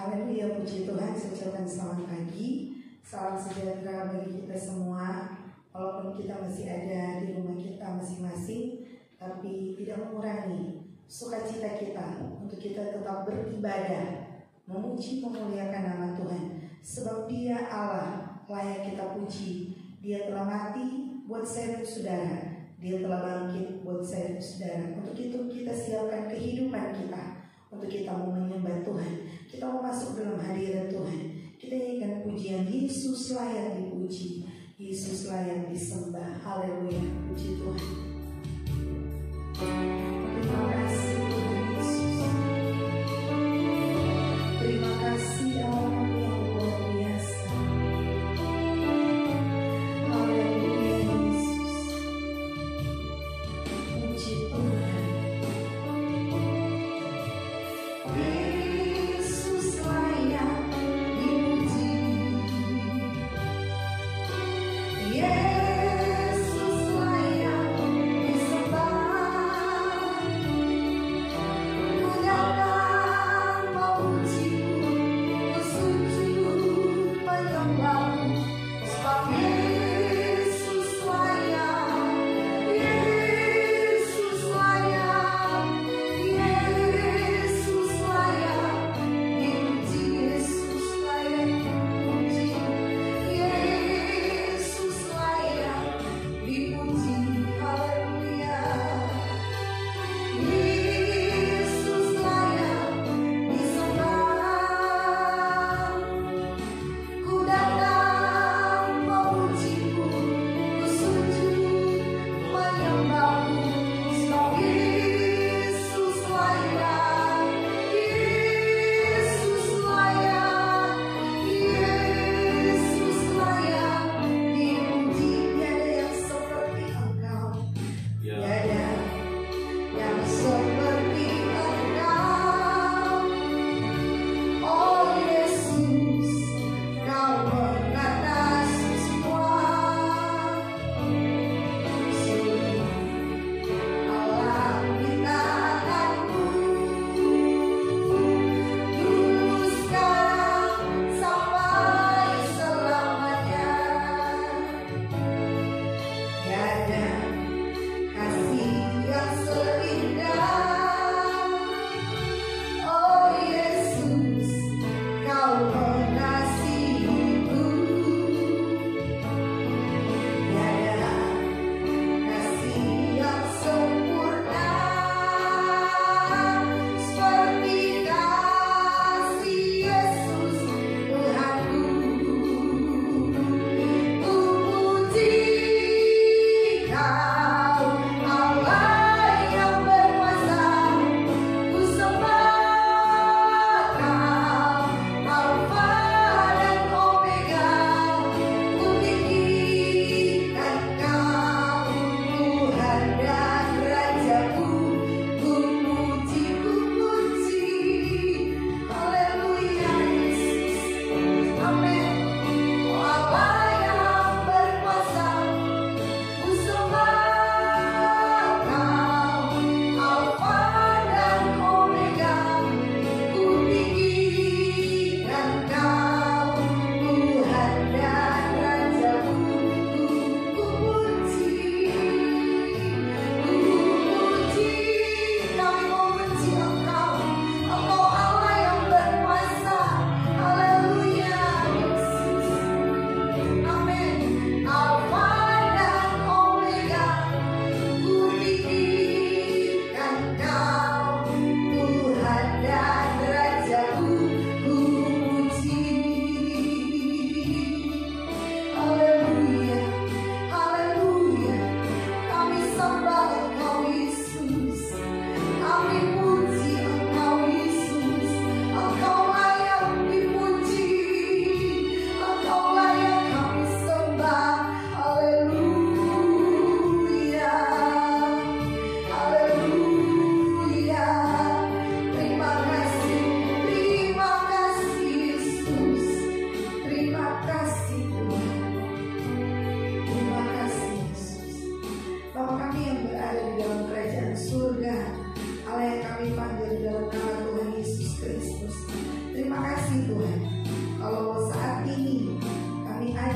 Haleluya, puji Tuhan. Saya ucapkan selamat pagi, salam sejahtera bagi kita semua. Walaupun kita masih ada di rumah kita masing-masing, tapi tidak mengurangi sukacita kita untuk kita tetap beribadah, memuji memuliakan nama Tuhan. Sebab Dia Allah layak kita puji. Dia telah mati buat saya dan saudara, Dia telah bangkit buat saya dan saudara. Untuk itu kita siapkan kehidupan kita, untuk kita mau menyembah Tuhan, kita mau masuk dalam hadirat Tuhan. Kita nyanyikan pujian, Yesus layak dipuji, Yesus layak disembah. Haleluya, puji Tuhan. Terima kasih Tuhan Yesus. Terima kasih Allah yang luar biasa. Haleluya Yesus. Puji Tuhan. Yesus layak dipuji, Yesus layak disembah.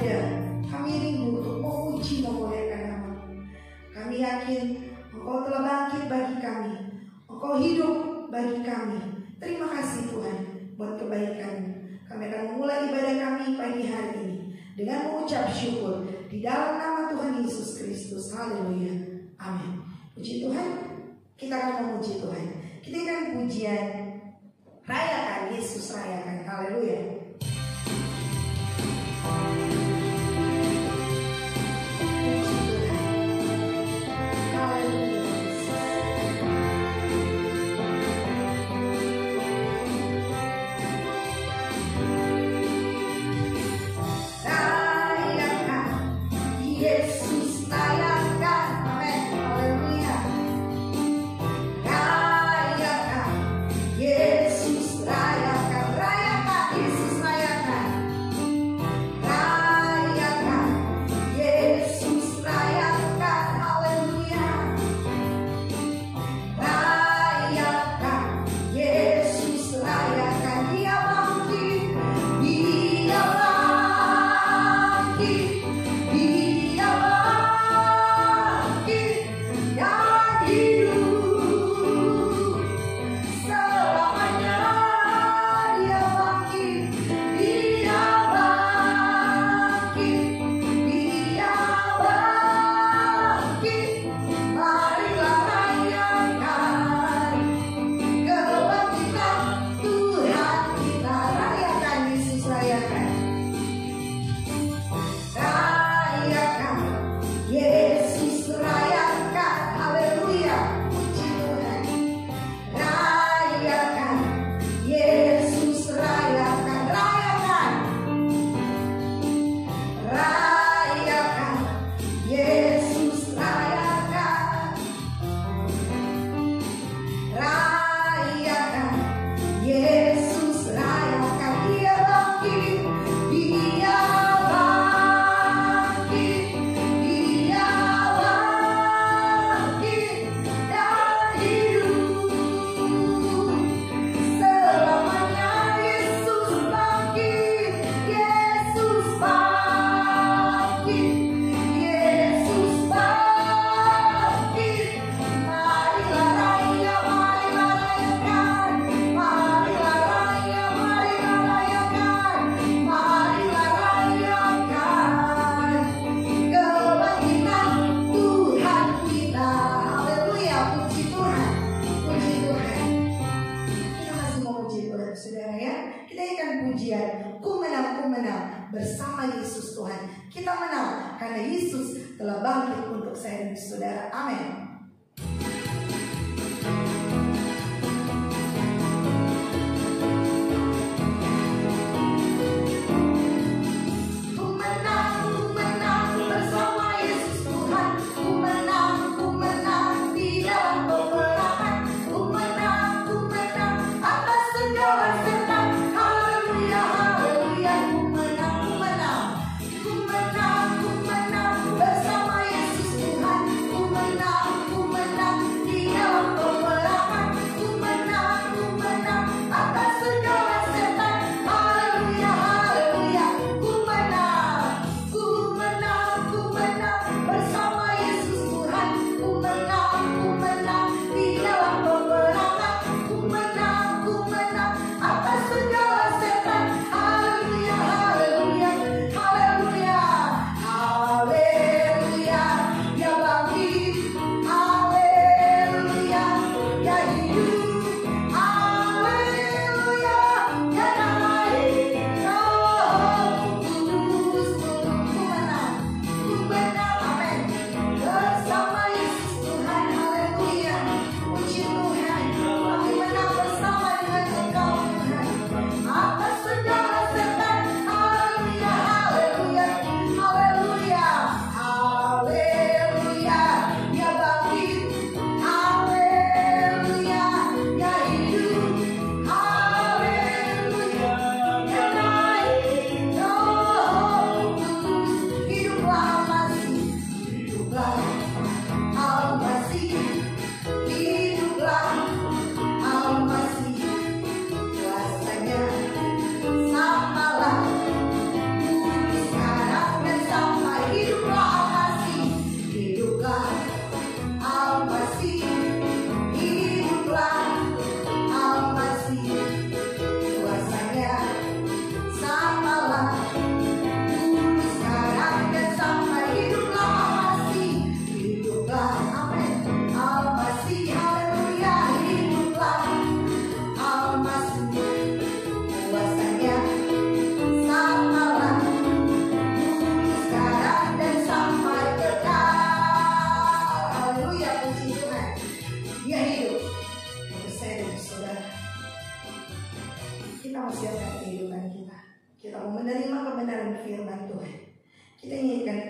ada, kami rindu untuk memuji memuliakan nama-Mu. Kami yakin Engkau telah bangkit bagi kami, Engkau hidup bagi kami. Terima kasih Tuhan buat kebaikan-Mu. Kami akan memulai ibadah kami pagi hari ini dengan mengucap syukur di dalam nama Tuhan Yesus Kristus. Haleluya. Amin. Puji Tuhan. Kita akan memuji Tuhan. Kita akan pujian rayakan Yesus, rayakan. Haleluya. Bersama Yesus Tuhan kita menang karena Yesus telah bangkit untuk saya dan saudara. Amin. Bersama Yesus Tuhan, ku menang.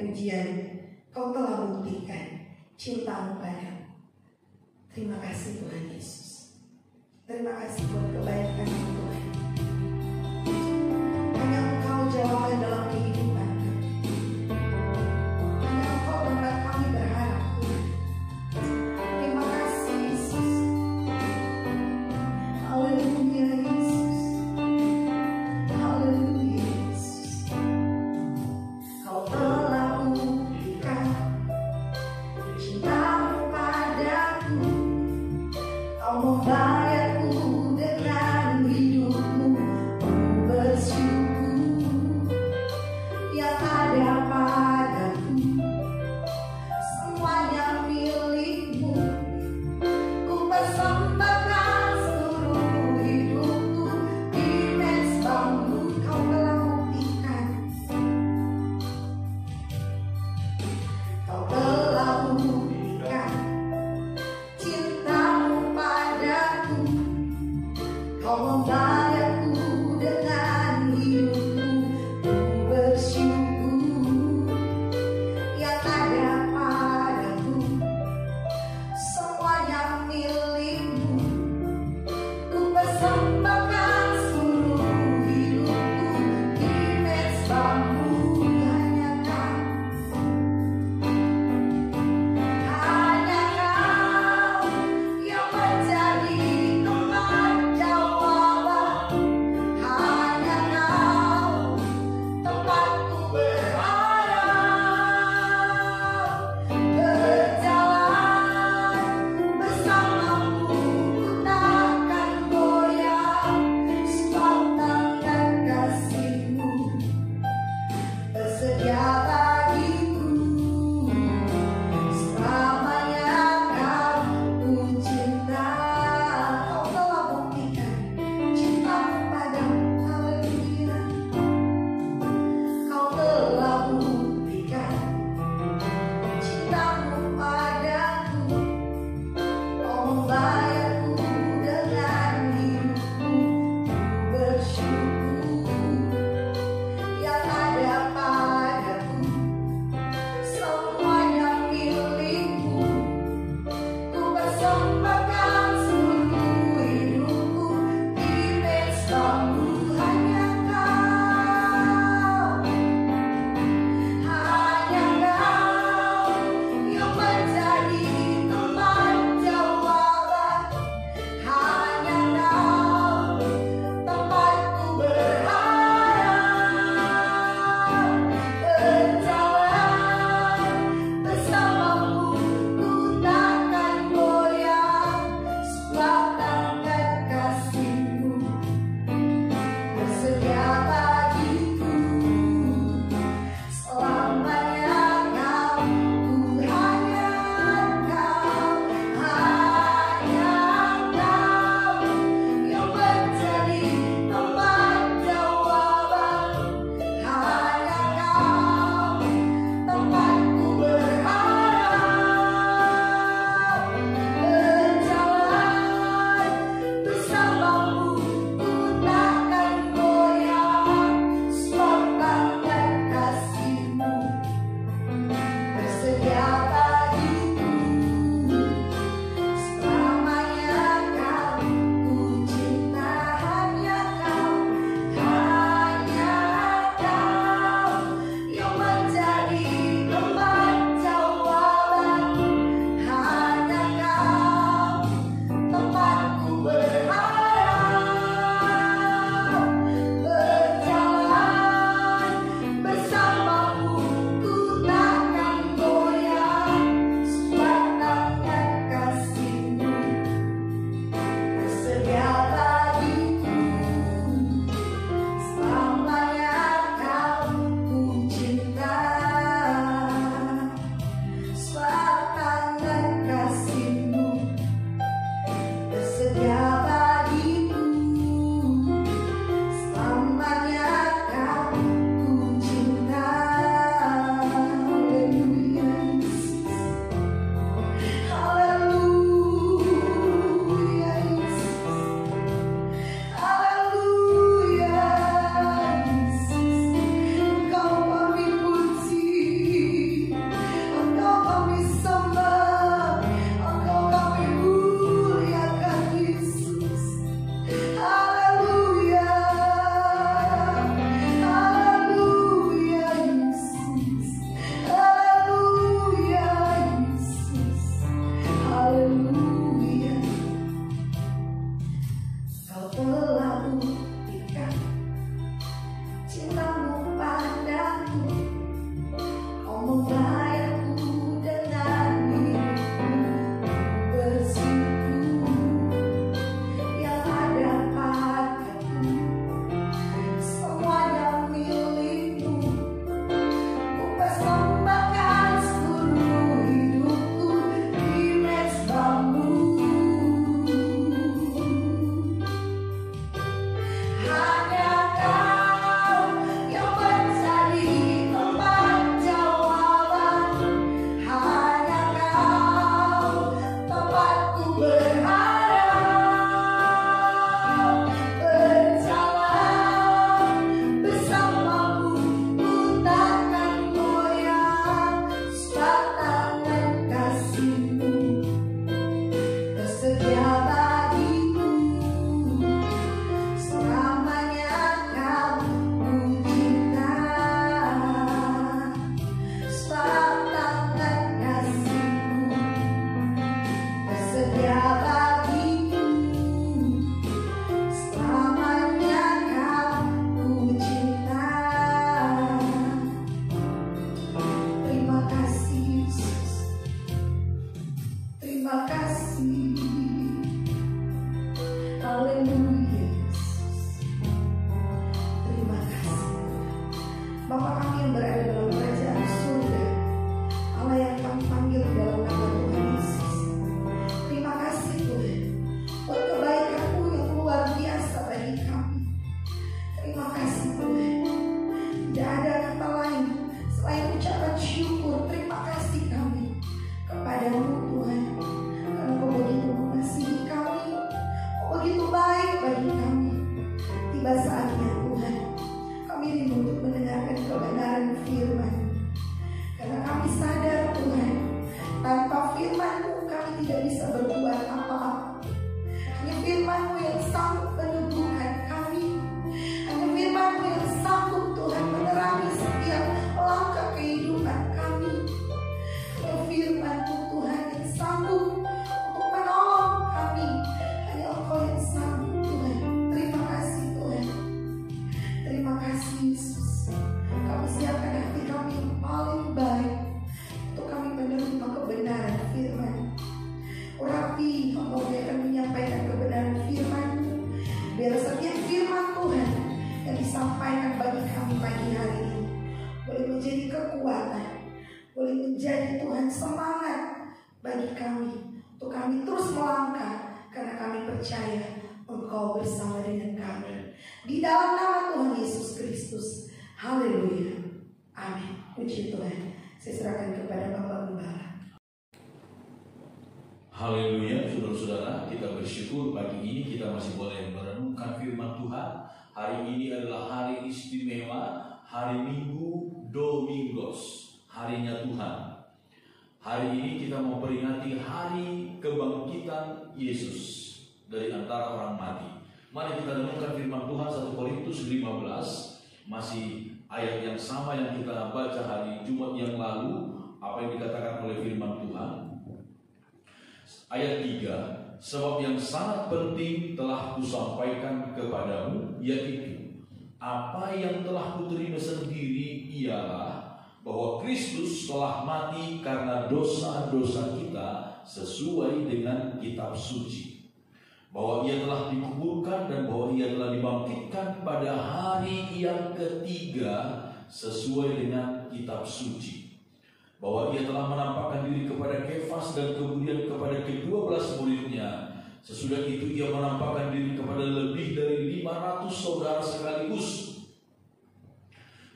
pujian. Kau telah buktikan cintamu padaku. Terima kasih Tuhan Yesus. Terima kasih buat kebaikan Tuhan. Hanya Engkau jawaban dalam kehidupan kami. Hanya Engkau tempat kami berharap. Terima kasih Yesus. Haleluya Yesus. Haleluya Yesus. Kau telah buktikan cintamu padaku. Kau membayarku dengan hidupmu. Ku bersyukur yang ada padaku. Semuanya milikmu. Ku persembahkan seluruh hidupku di mezbamu. Kau telah buktikan. Kau telah buktikan cintamu padaku. Kau membayarku dengan hidupmu. Ku bersyukur yang ada padaku. Semuanya milikmu. Ku persembahkan seluruh hidupku di mezbamu. Hanya Kau menjadi Tuhan semangat bagi kami, untuk kami terus melangkah, karena kami percaya Engkau bersama dengan kami. Di dalam nama Tuhan Yesus Kristus. Haleluya. Amin. Puji Tuhan. Saya serahkan kepada Bapak Gembala. Haleluya, saudara-saudara, kita bersyukur pagi ini kita masih boleh merenungkan firman Tuhan. Hari ini adalah hari istimewa, hari Minggu Domingos, harinya Tuhan. Hari ini kita memperingati hari kebangkitan Yesus dari antara orang mati. Mari kita renungkan firman Tuhan 1 Korintus 15, masih ayat yang sama yang kita baca hari Jumat yang lalu. Apa yang dikatakan oleh firman Tuhan? Ayat 3, sebab yang sangat penting telah kusampaikan kepadamu, yaitu apa yang telah kuterima sendiri ialah bahwa Kristus telah mati karena dosa-dosa kita sesuai dengan kitab suci, bahwa ia telah dikuburkan dan bahwa ia telah dibangkitkan pada hari yang ketiga sesuai dengan kitab suci, bahwa ia telah menampakkan diri kepada Kefas dan kemudian kepada ke-12 muridnya. Sesudah itu ia menampakkan diri kepada lebih dari 500 saudara sekaligus.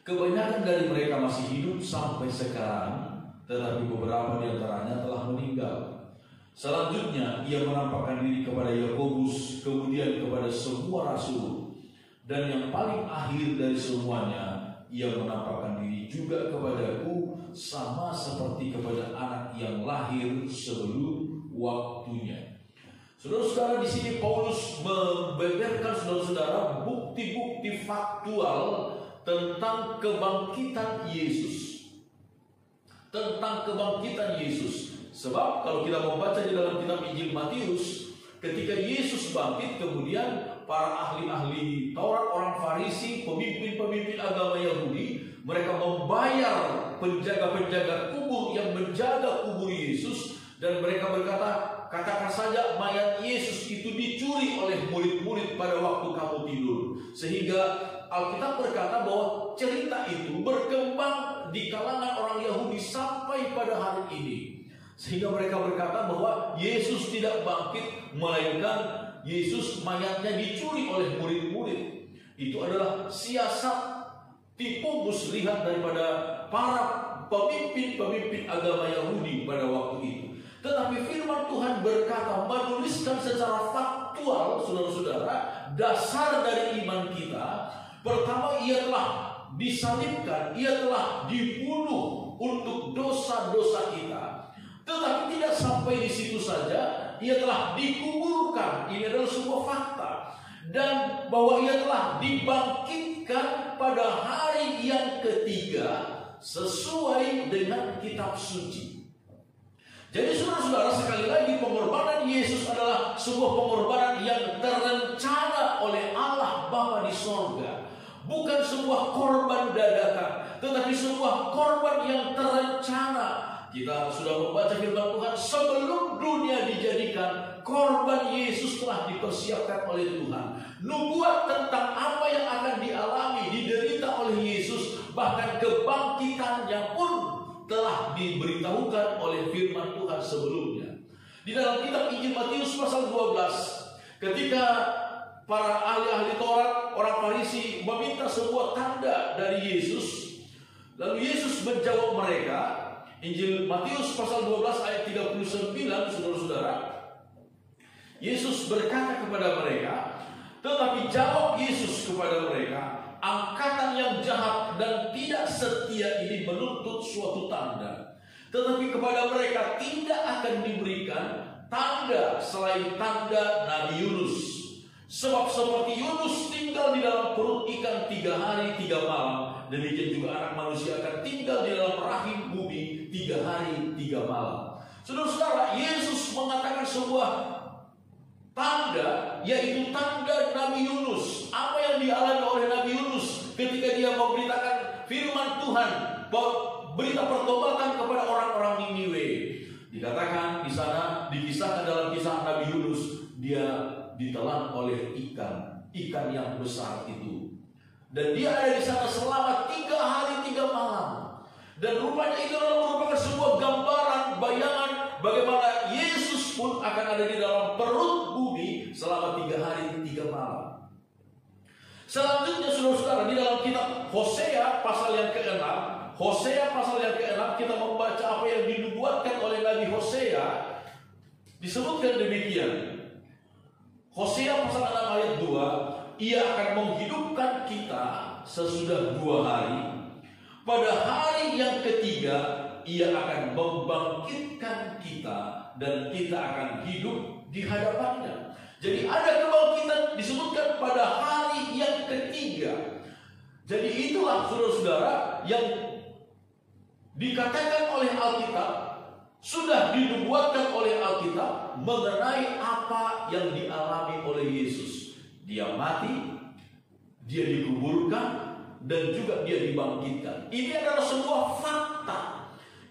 Kebanyakan dari mereka masih hidup sampai sekarang, tetapi beberapa di antaranya telah meninggal. Selanjutnya ia menampakkan diri kepada Yakobus, kemudian kepada semua rasul, dan yang paling akhir dari semuanya, ia menampakkan diri juga kepadaku, sama seperti kepada anak yang lahir sebelum waktunya. Saudara-saudara, di sini Paulus membeberkan saudara-saudara bukti-bukti faktual tentang kebangkitan Yesus. Tentang kebangkitan Yesus. Sebab kalau kita membaca di dalam kitab Injil Matius, ketika Yesus bangkit, kemudian para ahli-ahli Taurat, orang Farisi, pemimpin-pemimpin agama Yahudi, mereka membayar penjaga-penjaga kubur yang menjaga kubur Yesus, dan mereka berkata, katakan saja mayat Yesus itu dicuri oleh murid-murid pada waktu kamu tidur. Sehingga Alkitab berkata bahwa cerita itu berkembang di kalangan orang Yahudi sampai pada hari ini. Sehingga mereka berkata bahwa Yesus tidak bangkit, melainkan Yesus mayatnya dicuri oleh murid-murid. Itu adalah siasat tipu muslihat daripada para pemimpin-pemimpin agama Yahudi pada waktu itu. Tetapi firman Tuhan berkata, menuliskan secara faktual, saudara-saudara, dasar dari iman kita. Pertama, ia telah disalibkan, ia telah dibunuh untuk dosa-dosa kita. Tetapi tidak sampai di situ saja, ia telah dikuburkan. Ini adalah sebuah fakta. Dan bahwa ia telah dibangkitkan pada hari yang ketiga sesuai dengan kitab suci. Jadi saudara-saudara, sekali lagi pengorbanan Yesus adalah sebuah pengorbanan yang terencana oleh Allah Bapa di sorga. Bukan sebuah korban dadakan, tetapi sebuah korban yang terencana. Kita sudah membaca firman Tuhan, sebelum dunia dijadikan, korban Yesus telah dipersiapkan oleh Tuhan. Nubuat tentang apa yang akan dialami, diderita oleh Yesus, bahkan kebangkitannya pun telah diberitahukan oleh firman Tuhan sebelumnya. Di dalam kitab Injil Matius pasal 12, ketika para ahli-ahli Taurat, orang Farisi meminta sebuah tanda dari Yesus, lalu Yesus menjawab mereka. Injil Matius pasal 12 ayat 39, saudara-saudara, Yesus berkata kepada mereka, tetapi jawab Yesus kepada mereka, angkatan yang jahat dan tidak setia ini menuntut suatu tanda, tetapi kepada mereka tidak akan diberikan tanda selain tanda Nabi Yunus. Sebab seperti Yunus tinggal di dalam perut ikan 3 hari 3 malam, demikian juga anak manusia akan tinggal di dalam rahim bumi 3 hari 3 malam. Saudara-saudara, Yesus mengatakan sebuah tanda, yaitu tanda Nabi Yunus. Apa yang dialami oleh Nabi Yunus ketika dia memberitakan firman Tuhan, berita pertobatan kepada orang-orang Niniwe. Dikatakan di sana, dikisahkan dalam kisah Nabi Yunus, dia ditelan oleh ikan yang besar itu, dan dia ada di sana selama 3 hari 3 malam. Dan rupanya itu adalah merupakan sebuah sebuah gambaran, bayangan bagaimana Yesus pun akan ada di dalam perut bumi selama 3 hari 3 malam. Selanjutnya saudara-saudara, di dalam kitab Hosea pasal yang ke-6, kita membaca apa yang dinubuatkan oleh Nabi Hosea. Disebutkan demikian. Hosea pasal 6 ayat 2, Ia akan menghidupkan kita sesudah 2 hari. Pada hari yang ketiga, Ia akan membangkitkan kita dan kita akan hidup di hadapannya. Jadi ada kebangkitan disebutkan pada hari yang ketiga. Jadi itulah saudara-saudara yang dikatakan oleh Alkitab, sudah dinubuatkan oleh Alkitab mengenai apa yang dialami oleh Yesus. Dia mati, dia dikuburkan, dan juga dia dibangkitkan. Ini adalah sebuah fakta.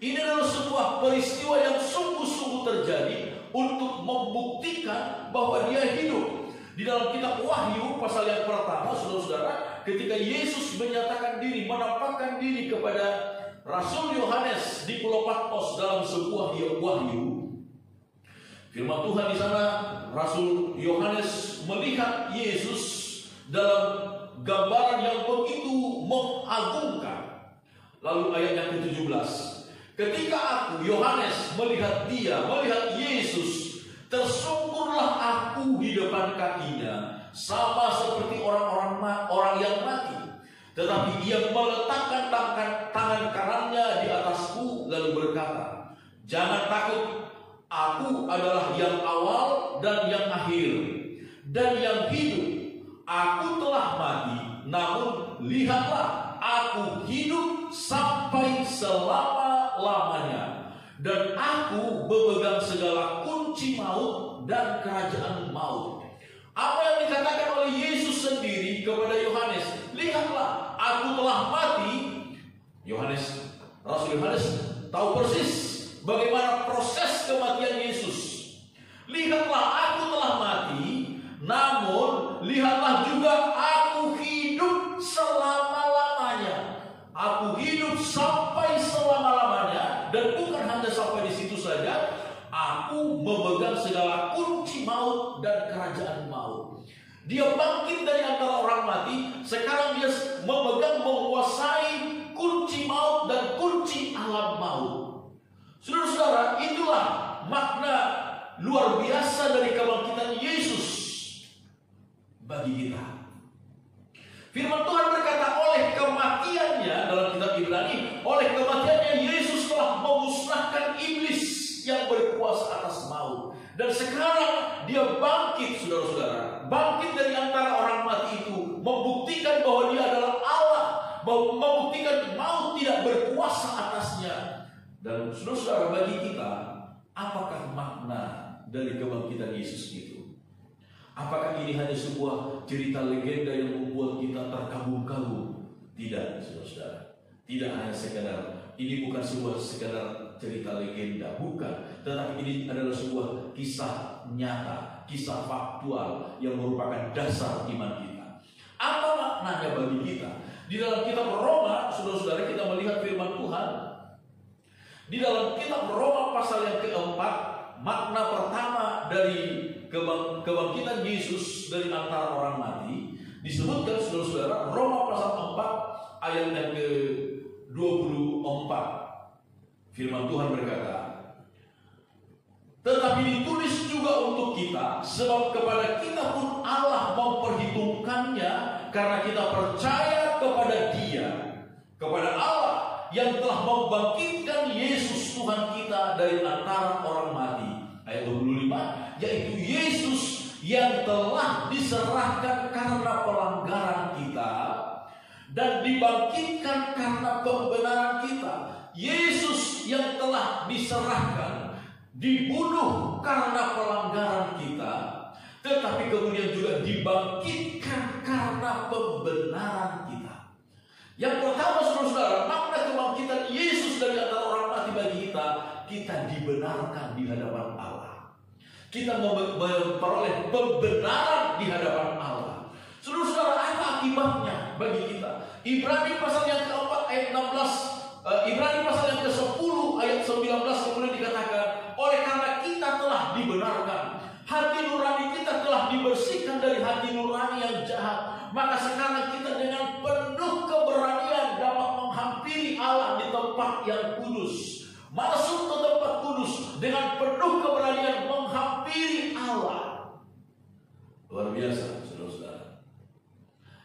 Ini adalah sebuah peristiwa yang sungguh-sungguh terjadi untuk membuktikan bahwa dia hidup. Di dalam kitab Wahyu pasal yang pertama, saudara-saudara, ketika Yesus menyatakan diri, menampakkan diri kepada Rasul Yohanes di Pulau Patmos dalam sebuah wahyu, firman Tuhan di sana, Rasul Yohanes melihat Yesus dalam gambaran yang begitu mengagumkan. Lalu ayat yang ke-17, ketika aku Yohanes melihat Yesus, tersungkurlah aku di depan kakinya, sama seperti orang yang mati. Tetapi ia meletakkan tangan kanannya di atasku, lalu berkata, jangan takut, aku adalah yang awal dan yang akhir, dan yang hidup. Aku telah mati, namun lihatlah, aku hidup sampai selama-lamanya, dan aku memegang segala kunci maut dan kerajaan maut. Apa yang dikatakan oleh Yesus sendiri kepada Yohanes, lihatlah, aku telah mati. Rasul Yohanes tahu persis bagaimana proses kematian Yesus. Lihatlah, aku telah mati, namun lihatlah juga aku hidup selama-lamanya. Aku hidup sampai selama-lamanya, dan bukan hanya sampai di situ saja, aku memegang segala kunci maut dan kerajaan maut. Dia bangkit dari antara orang mati. Sekarang dia menguasai kunci maut dan kunci alam maut. Saudara-saudara, itulah makna luar biasa dari kebangkitan Yesus bagi kita. Firman Tuhan berkata, oleh kematiannya, dalam kitab Ibrani, oleh kematiannya Yesus telah memusnahkan iblis yang berkuasa atas maut. Dan sekarang dia bangkit, saudara-saudara, bangkit dari antara orang mati itu, membuktikan bahwa dia adalah Allah, membuktikan maut tidak berkuasa atasnya. Dan saudara-saudara, bagi kita, apakah makna dari kebangkitan Yesus itu? Apakah ini hanya sebuah cerita legenda yang membuat kita terkagum-kagum? Tidak, saudara-saudara. Tidak hanya sekadar, ini bukan sebuah sekadar cerita legenda, bukan. Tetapi ini adalah sebuah kisah nyata, kisah faktual yang merupakan dasar iman kita. Apa maknanya bagi kita? Di dalam kitab Roma, saudara-saudara, kita melihat firman Tuhan. Di dalam kitab Roma pasal yang keempat, makna pertama dari kebangkitan Yesus dari antara orang mati disebutkan, saudara-saudara, Roma pasal 4 ayat yang ke-24. Firman Tuhan berkata, tetapi ditulis juga untuk kita, sebab kepada kita pun Allah memperhitungkannya, karena kita percaya kepada Dia, kepada Allah yang telah membangkitkan Yesus Tuhan kita dari antara orang mati. Ayat 25, yaitu Yesus yang telah diserahkan karena pelanggaran kita dan dibangkitkan karena pembenaran kita. Yesus yang telah diserahkan, dibunuh karena pelanggaran kita, tetapi kemudian juga dibangkitkan karena pembenaran kita. Yang pertama, saudara-saudara, makna kebangkitan Yesus dari antara orang mati bagi kita, kita dibenarkan di hadapan Allah. Kita memperoleh pembenaran di hadapan Allah. Saudara-saudara, apa akibatnya bagi kita? Ibrani pasal yang keempat ayat 16, Ibrani pasal yang ke-10 ayat 19 maka sekarang kita dengan penuh keberanian dapat menghampiri Allah di tempat yang kudus. Masuk ke tempat kudus dengan penuh keberanian menghampiri Allah. Luar biasa, saudara-saudara.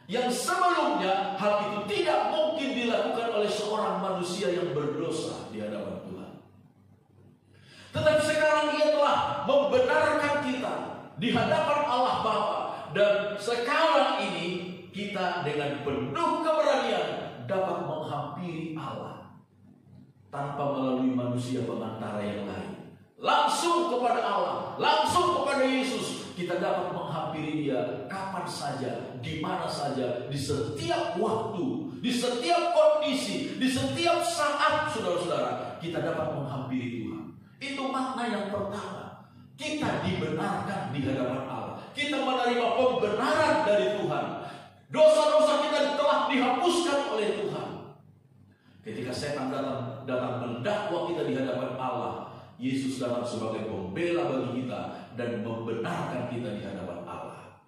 Yang sebelumnya hal itu tidak mungkin dilakukan oleh seorang manusia yang berdosa di hadapan Tuhan. Tetapi sekarang ia telah membenarkan kita di hadapan Allah Bapa. Dan sekarang ini kita dengan penuh keberanian dapat menghampiri Allah tanpa melalui manusia pengantara yang lain. Langsung kepada Allah, langsung kepada Yesus. Kita dapat menghampiri Dia kapan saja, di mana saja, di setiap waktu, di setiap kondisi, di setiap saat, saudara-saudara, kita dapat menghampiri Tuhan. Itu makna yang pertama. Kita dibenarkan di hadapan Allah. Kita menerima pembenaran dari Tuhan. Dosa-dosa kita telah dihapuskan oleh Tuhan. Ketika setan datang mendakwa kita di hadapan Allah, Yesus datang sebagai pembela bagi kita dan membenarkan kita di hadapan Allah.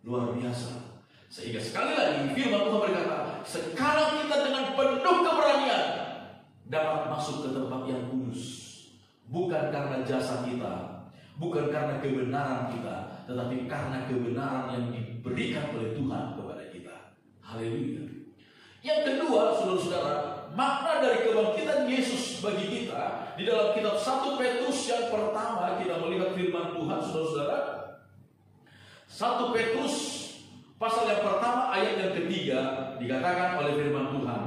Luar biasa. Sehingga sekali lagi firman Tuhan berkata, sekarang kita dengan penuh keberanian dapat masuk ke tempat yang kudus. Bukan karena jasa kita, bukan karena kebenaran kita, tetapi karena kebenaran yang diberikan oleh Tuhan kepada kita. Haleluya. Yang kedua, saudara-saudara, makna dari kebangkitan Yesus bagi kita di dalam kitab 1 Petrus yang pertama kita melihat firman Tuhan, saudara-saudara. 1 Petrus pasal yang pertama ayat yang ketiga dikatakan oleh firman Tuhan,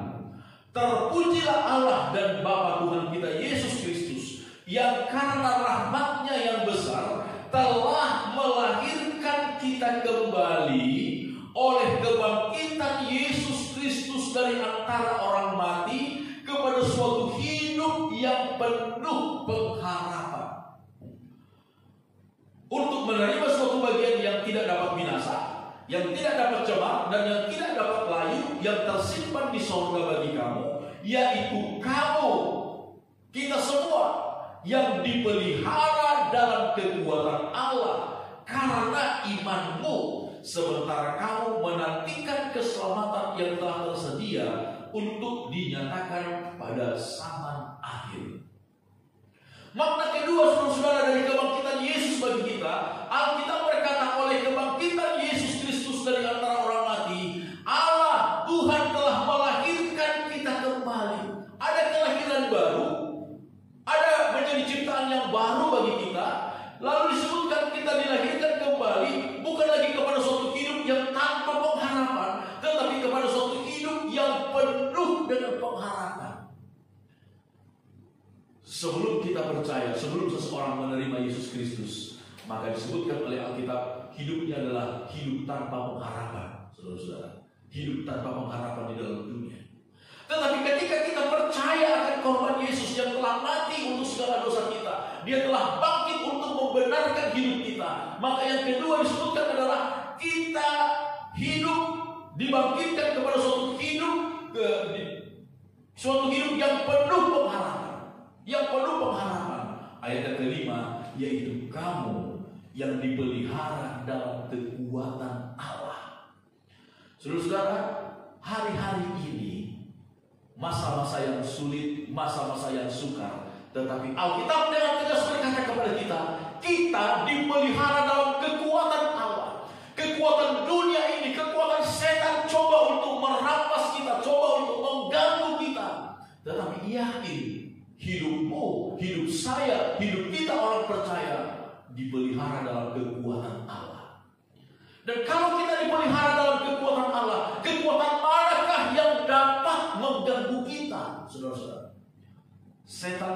terpujilah Allah dan Bapa Tuhan kita Yesus Kristus, yang karena rahmat-Nya yang besar telah melahirkan kita kembali oleh kebangkitan Yesus Kristus dari antara orang mati kepada suatu hidup yang penuh pengharapan. Untuk menerima suatu bagian yang tidak dapat binasa, yang tidak dapat cemar, dan yang tidak dapat layu, yang tersimpan di surga bagi kamu, yaitu kamu, kita semua, yang dipelihara dalam kekuatan Allah karena imanmu, sementara kamu menantikan keselamatan yang telah tersedia untuk dinyatakan pada zaman akhir. Makna kedua, saudara-saudara, dari kebangkitan Yesus bagi kita, Alkitab berkata oleh kebangkitan Yesus Kristus dari antara orang mati, Allah Tuhan telah melahirkan kita kembali. Ada kelahiran baru, ada menjadi ciptaan yang baru bagi kita. Lalu disebutkan kita dilahirkan kembali bukan lagi kepada suatu hidup yang tanpa pengharapan, tetapi kepada suatu hidup yang penuh dengan pengharapan. Sebelum kita percaya, sebelum seseorang menerima Yesus Kristus, maka disebutkan oleh Alkitab hidupnya adalah hidup tanpa pengharapan, saudara-saudara. Hidup tanpa pengharapan di dalam dunia. Tetapi ketika kita percaya akan korban Yesus yang telah mati untuk segala dosa kita, Dia telah bangkit untuk membenarkan hidup kita. Maka yang kedua disebutkan adalah kita hidup dibangkitkan kepada suatu hidup yang penuh pengharapan, yang penuh pengharapan. Ayat yang kelima, yaitu kamu yang dipelihara dalam kekuatan Allah. Saudara-saudara, hari-hari ini masa-masa yang sulit, masa-masa yang sukar, tetapi Alkitab dengan tegas berkata kepada kita, kita dipelihara dalam kekuatan Allah. Kekuatan dunia ini, kekuatan setan coba untuk merampas kita, coba untuk mengganggu kita. Tetapi yakin, hidupmu, hidup saya, hidup kita orang percaya dipelihara dalam kekuatan Allah. Dan kalau kita dipelihara dalam kekuatan Allah, kekuatan manakah yang dapat mengganggu kita, saudara-saudara? Setan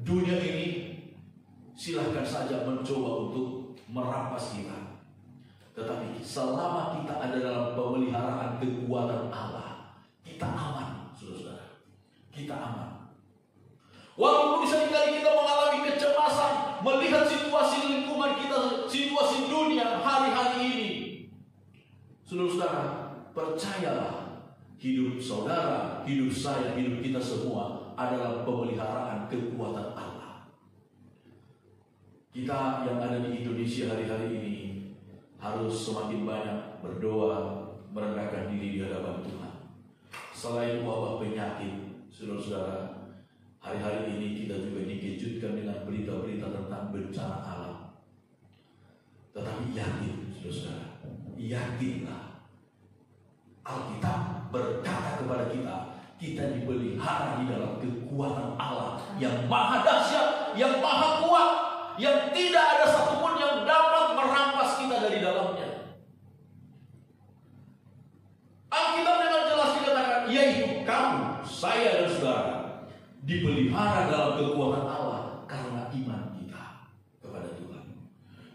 dunia ini silahkan saja mencoba untuk merampas kita. Tetapi selama kita ada dalam pemeliharaan kekuatan Allah, kita aman, saudara-saudara. Kita aman. Walaupun seringkali kita mengalami kecemasan melihat situasi lingkungan kita, situasi dunia hari-hari ini, saudara-saudara, percayalah, hidup saudara, hidup saya, hidup kita semua adalah pemeliharaan kekuatan Allah. Kita yang ada di Indonesia hari-hari ini harus semakin banyak berdoa, merendahkan diri di hadapan Tuhan. Selain wabah penyakit, saudara-saudara, hari-hari ini kita juga dikejutkan dengan berita-berita tentang bencana alam. Tetapi yakin, saudara-saudara, yakinlah, Alkitab berkata kepada kita, kita dipelihara di dalam kekuatan Allah yang maha dahsyat, yang maha kuat, yang tidak ada satupun yang dapat merampas kita dari dalamnya. Alkitab dengan jelas dikatakan, yaitu kamu, saya dan saudara dipelihara dalam kekuatan Allah karena iman kita kepada Tuhan.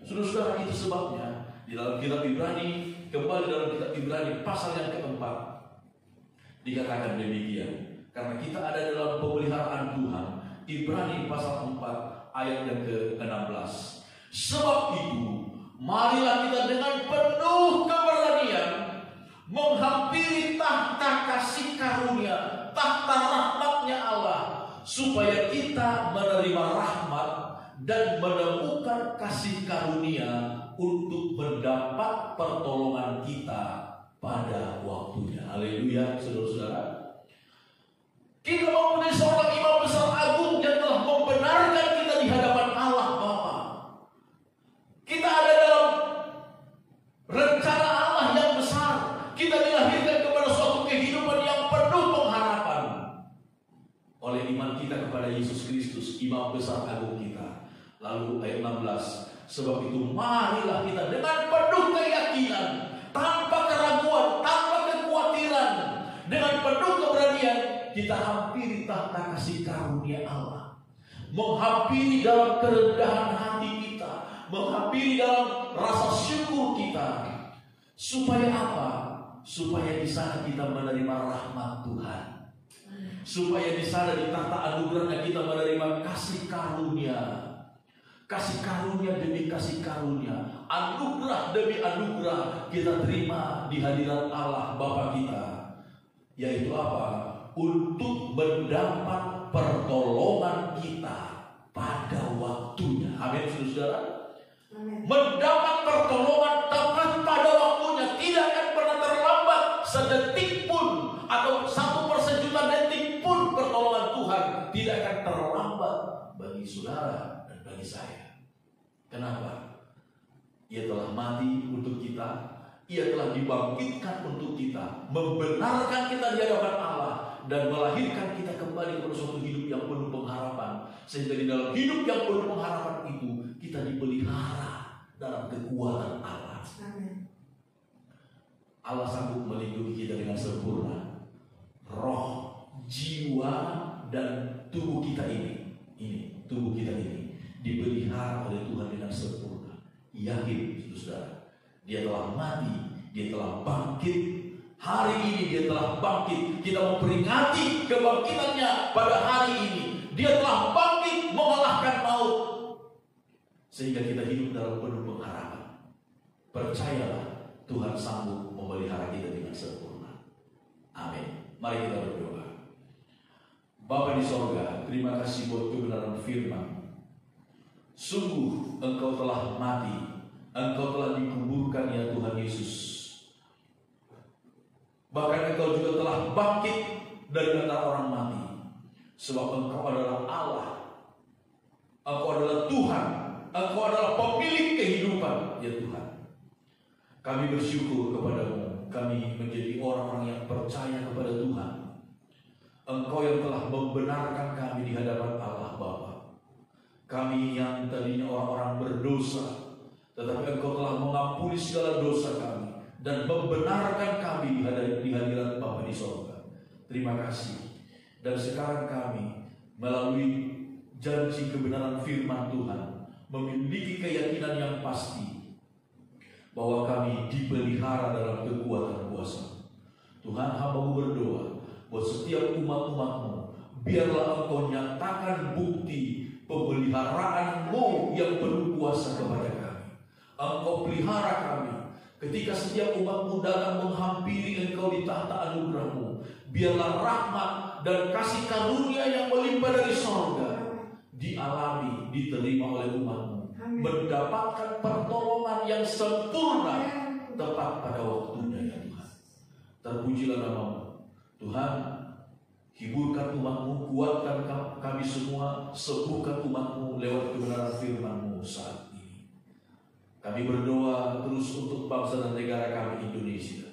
Saudara-saudara, itu sebabnya di dalam kitab Ibrani, kembali dalam kitab Ibrani pasal yang keempat, dikatakan demikian. Karena kita ada dalam pemeliharaan Tuhan. Ibrani pasal 4 ayat yang ke-16. Sebab itu, marilah kita dengan penuh keberanian menghampiri tahta kasih karunia, tahta rahmatnya Allah, supaya kita menerima rahmat dan menemukan kasih karunia untuk mendapat pertolongan kita pada waktunya. Haleluya, saudara-saudara. Kita mempunyai seorang imam besar agung yang telah membenarkan kita di hadapan Allah Bapa. Kita ada dalam rencana Allah yang besar. Kita dilahirkan kepada suatu kehidupan yang penuh pengharapan oleh iman kita kepada Yesus Kristus, imam besar agung kita. Lalu ayat 16, sebab itu marilah kita dengan penuh keyakinan, tanpa keraguan, tanpa kekhawatiran, dengan penuh keberanian kita hampiri tahta kasih karunia Allah, menghampiri dalam kerendahan hati kita, menghampiri dalam rasa syukur kita, supaya apa? Supaya di sana kita menerima rahmat Tuhan, supaya di sana di tahta anugerahnya kita menerima kasih karunia. Kasih karunia demi kasih karunia, anugerah demi anugerah kita terima di hadirat Allah Bapa kita. Yaitu apa? Untuk mendapat pertolongan kita pada waktunya. Amin, saudara. Mendapat pertolongan tepat pada waktunya, tidak akan pernah terlambat sedetik pun, atau 1/1.000.000 detik pun pertolongan Tuhan tidak akan terlambat bagi saudara dan bagi saya. Kenapa? Ia telah mati untuk kita, ia telah dibangkitkan untuk kita, membenarkan kita di hadapan Allah, dan melahirkan kita kembali kepada suatu hidup yang penuh pengharapan. Sehingga di dalam hidup yang penuh pengharapan itu, kita dipelihara dalam kekuatan Allah. Amin. Allah sanggup melindungi kita dengan sempurna. Roh, jiwa, dan tubuh kita ini tubuh kita ini dipelihara oleh Tuhan dengan sempurna. Yakin, saudara, Dia telah mati, Dia telah bangkit. Hari ini Dia telah bangkit. Kita memperingati kebangkitannya pada hari ini. Dia telah bangkit mengalahkan maut, sehingga kita hidup dalam penuh pengharapan. Percayalah, Tuhan sanggup memelihara kita dengan sempurna. Amin. Mari kita berdoa. Bapa di sorga, terima kasih buat kebenaran firman. Sungguh Engkau telah mati, Engkau telah dikuburkan ya Tuhan Yesus. Bahkan Engkau juga telah bangkit dari antara orang mati. Sebab Engkau adalah Allah, Engkau adalah Tuhan, Engkau adalah pemilik kehidupan ya Tuhan. Kami bersyukur kepada-Mu, kami menjadi orang-orang yang percaya kepada Tuhan. Engkau yang telah membenarkan kami di hadapan Allah Bapa. Kami yang tadinya orang-orang berdosa, tetapi Engkau telah mengampuni segala dosa kami dan membenarkan kami di hadirat Bapa di sorga. Terima kasih. Dan sekarang kami melalui janji kebenaran firman Tuhan memiliki keyakinan yang pasti bahwa kami dipelihara dalam kekuatan kuasa. Tuhan, hamba-Mu berdoa buat setiap umat-umat-Mu, biarlah Engkau nyatakan bukti pemeliharaan-Mu yang penuh kuasa kepada kami. Engkau pelihara kami ketika setiap umat-Mu datang menghampiri Engkau di tahta anugerah-Mu. Biarlah rahmat dan kasih karunia yang melimpah dari sorga dialami, diterima oleh umat-Mu. mendapatkan pertolongan yang sempurna tepat pada waktunya ya Tuhan. Terpujilah nama-Mu Tuhan. Hiburkan umat-Mu, kuatkan kami semua, sembuhkan umat-Mu lewat kebenaran firman-Mu saat ini. Kami berdoa terus untuk bangsa dan negara kami Indonesia.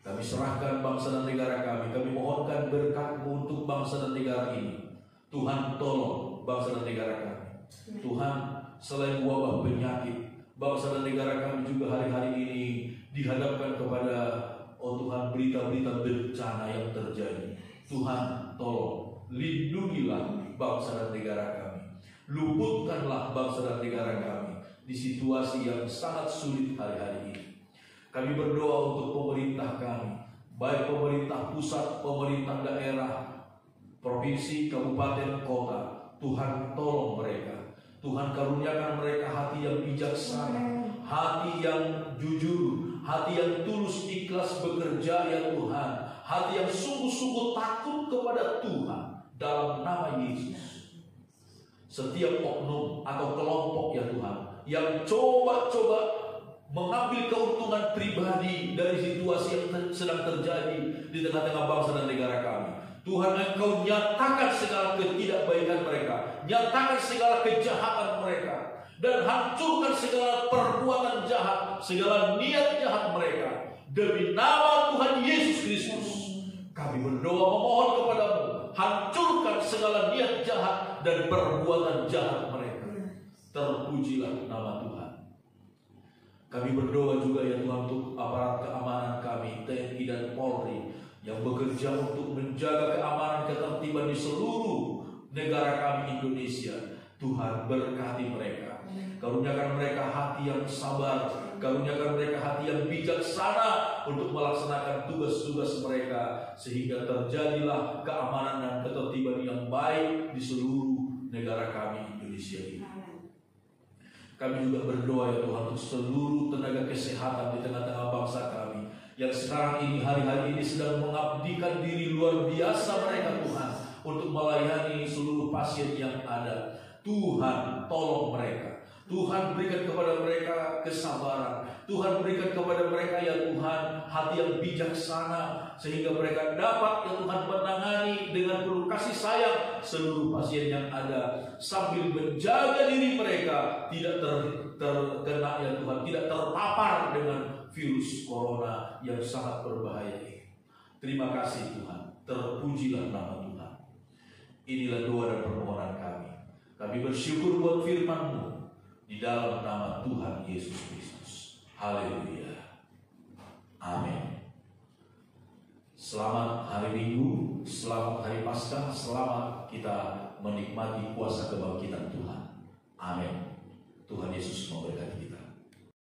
Kami serahkan bangsa dan negara kami mohonkan berkat-Mu untuk bangsa dan negara ini. Tuhan tolong bangsa dan negara kami. Tuhan, selain wabah penyakit, bangsa dan negara kami juga hari-hari ini dihadapkan kepada Tuhan berita-berita bencana yang terjadi. Tuhan tolong lindungilah bangsa dan negara kami. Luputkanlah bangsa dan negara kami di situasi yang sangat sulit hari-hari ini. Kami berdoa untuk pemerintah kami, baik pemerintah pusat, pemerintah daerah, provinsi, kabupaten, kota. Tuhan tolong mereka. Tuhan karuniakan mereka hati yang bijaksana, hati yang jujur, hati yang tulus ikhlas bekerja ya Tuhan, hati yang sungguh-sungguh takut kepada Tuhan dalam nama Yesus. Setiap oknum atau kelompok ya Tuhan yang coba-coba mengambil keuntungan pribadi dari situasi yang sedang terjadi di tengah-tengah bangsa dan negara kami, Tuhan, Engkau nyatakan segala ketidakbaikan mereka, nyatakan segala kejahatan mereka, dan hancurkan segala perbuatan jahat, segala niat jahat mereka. Demi nama Tuhan Yesus Kristus, kami berdoa memohon kepadamu, hancurkan segala niat jahat dan perbuatan jahat mereka. Terpujilah nama Tuhan. Kami berdoa juga ya Tuhan untuk aparat keamanan kami, TNI dan Polri, yang bekerja untuk menjaga keamanan ketertiban di seluruh negara kami Indonesia. Tuhan berkati mereka, karuniakan mereka hati yang sabar, karuniakan mereka hati yang bijaksana untuk melaksanakan tugas-tugas mereka, sehingga terjadilah keamanan dan ketertiban yang baik di seluruh negara kami Indonesia ini. Kami juga berdoa ya Tuhan untuk seluruh tenaga kesehatan di tengah-tengah bangsa kami yang sekarang ini, hari-hari ini sedang mengabdikan diri luar biasa mereka Tuhan untuk melayani seluruh pasien yang ada. Tuhan tolong mereka, Tuhan berikan kepada mereka kesabaran, Tuhan berikan kepada mereka ya Tuhan hati yang bijaksana, sehingga mereka dapat ya Tuhan menangani dengan penuh kasih sayang seluruh pasien yang ada, sambil menjaga diri mereka tidak terkena ya Tuhan, tidak terpapar dengan virus corona yang sangat berbahaya ini. Terima kasih Tuhan, terpujilah nama Tuhan. Inilah doa dan permohonan kami. Kami bersyukur buat firman-Mu di dalam nama Tuhan Yesus Kristus. Haleluya. Amin. Selamat hari Minggu, selamat hari Paskah, selamat kita menikmati kuasa kebangkitan Tuhan. Amin. Tuhan Yesus memberkati kita.